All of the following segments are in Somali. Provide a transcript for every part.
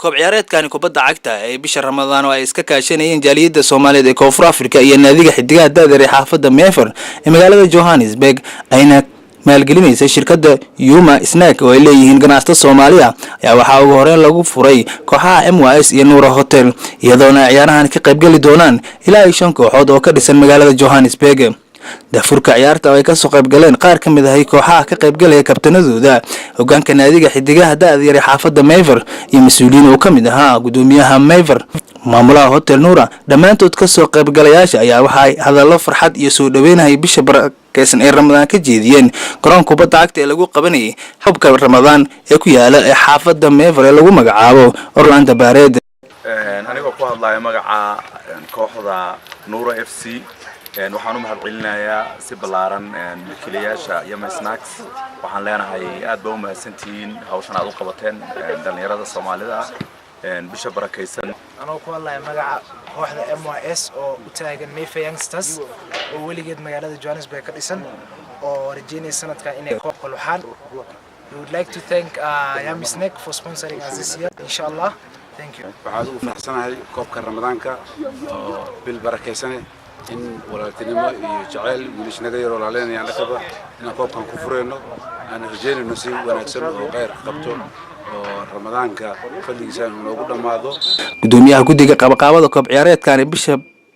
koob ciyaareedkani kubadda cagta ee bisha Ramadaan oo ay iska kaashanayeen jaaliyada Soomaaliyeed ee Koonfur Afrika iyo naadiga xidigaha da'da ee xaafadda Mayfair ee magaalada Johannesburg ayna maalgelinaysa shirkadda Yuma Snack oo ay leeyihiin ganacsato Soomaaliya ayaa waxa ugu horeen lagu furay kooxaha MYS iyo Nura Hotel iyadoona ciyaarahan ka qayb gali doonaan ilaa 5 kooxood oo ka dhisan magaalada Johannesburg. dafurka ciyaarta ay ka soo qayb galeen qaar ka mid ah kooxaha ka qayb galaya kabtanadooda hogaanka naadiga xidigaha da'da yar xaafadda Mayfair iyo mas'uuliyiin oo ka mid ah gudoomiyaha Mayfair maamulaha Hotel Nura dhamaantood ka soo qayb galayaasha ayaa waxa hadallo farxad iyo soo dhaweynay bisha barakeysan ee Ramadaan ka jeediyeen garoonka kubadda cagta ee lagu qabanayay xubka Ramadaan ee ku yaala ee xaafadda Mayfair ee lagu magacaabo Orlando Pirates. aniga ku hadlayo magaca kooxda Nura FC waxaan u mahadcelinayaa si balaaran milkiilayaasha Yama Snacks waxaan leenahay aad baa u mahadsantihiin hawshan aad u qabateen dhalinyarada Soomaalida bisha barakeysan anoo ku hadlayo magaca kooxda MYS oo u taagan Mayfair Youngsters oo weligeed magaalada Johannesburg ka dhisan oo rajeynaya sanadkan inay koob qaluxaan. We would like to thank Yama Snacks for sponsoring us this year inshallah. Thank you. waxaan u faraxsanahay koobka Ramadaanka oo bil barakeysan in walaaltinimo iyo jacayl wiilashnaga yar walaaleenayaan dhaqaba in koobkan ku fureyno aan rajeynayno si wanaagsan oo qeyr qabto oo Ramadaanka fadligiisa loogu dhamaado. gudoomiyaha guddiga qabaqaabada koob ciyaareedkan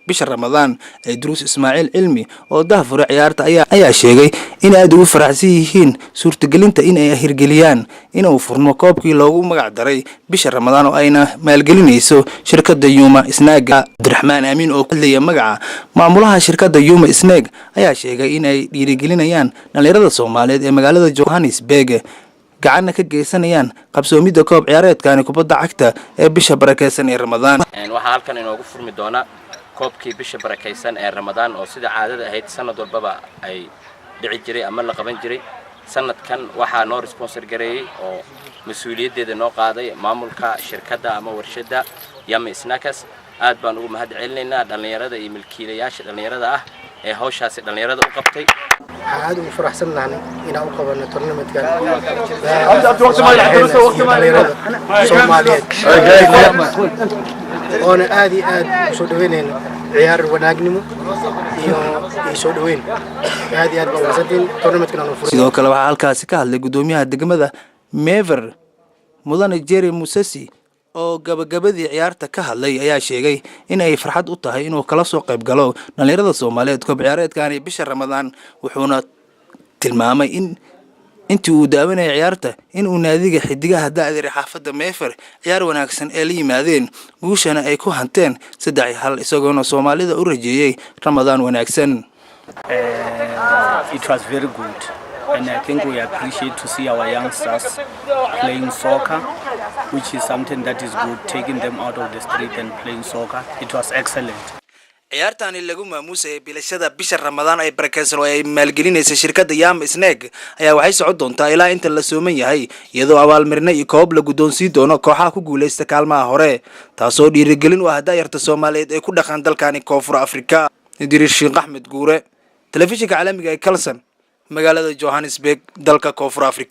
bisha Ramadaan ee Druus Ismaaciil Cilmi oo daafur ciyaarta ayaa sheegay in aad ugu faraxsan yihiin suurtagelinta in ay hirgeliyaan in uu furmo koobkii loogu magac daray bisha Ramadaan oo ayna maalgelinayso shirkadda Yuma Snack. Abdiraxmaan Amiin oo ku hadlaya magaca maamulaha shirkadda Yuma Snack ayaa sheegay in ay dhiirigelinayaan dhalinyarada Soomaaliyeed ee magaalada Johannesburg gacan ka geysanayaan qabsoomida koob ciyaareedkan kubadda cagta ee bisha barakeysan ee Ramadaan. waxa halkan inoogu furmi doona koobkii bisha barakeysan ee Ramadaan oo sida caadada ahayd sanad walba ay dhici jiray ama la qaban jiray. sanadkan waxa noo sponsor gareeyay oo mas'uuliyadeeda noo qaaday maamulka shirkadda ama warshada Yama Snacks. aad baan ugu mahadcelinaynaa dhalinyarada iyo milkiilayaasha dhalinyarada ah ee hawshaasi dhalinyarada u qabtay. aad ugu faraxsanahay inaan u qabano tournament-kan oona aad iyo aad soo dhaweynayno ciyaar wanaagnimo iyo soo dhaweyn aad iyo aad baan wanaagsan tournament-kan oo furay. sidoo kale waxa halkaasi ka hadlay gudoomiyaha degmada Mayfair mudane Jerry Musasi oo gabagabadii ciyaarta ka hadlay ayaa sheegay in ay farxad u tahay inuu kala soo qayb galo dhalinyarada Soomaaliyeed koob ciyaareedkan bisha Ramadaan wuxuuna tilmaamay in intii uu daawanayay ciyaarta in uu naadiga xidigaha da'da yar xaafadda Mayfair ciyaar wanaagsan ee la yimaadeen guushana ay ku hanteen 3-1 isagoona Soomaalida u rajeeyay Ramadaan wanaagsan. It was very good. And I think we appreciate to see our youngsters playing soccer, which is something that is good, taking them out of the street and playing soccer. It was excellent. ciyaartani lagu maamuusay bilashada bisha Ramadaan ay barakeysan oo ay maalgelinaysa shirkadda Yama Snack ayaa waxay socon doontaa ilaa inta la sooman yahay iyadoo abaalmarino iyo koob la gudoonsiin doono kooxaha ku guuleysta kaalmaha hore taasoo dhiirigelin u ah da'yarta Soomaaliyeed ee ku dhaqan dalkani Koonfur Afrika. Idriis Sheekh Axmed Guure, telefishinka caalamiga ee Kalsan magaalada Johannesburg dalka Koonfur Afrika.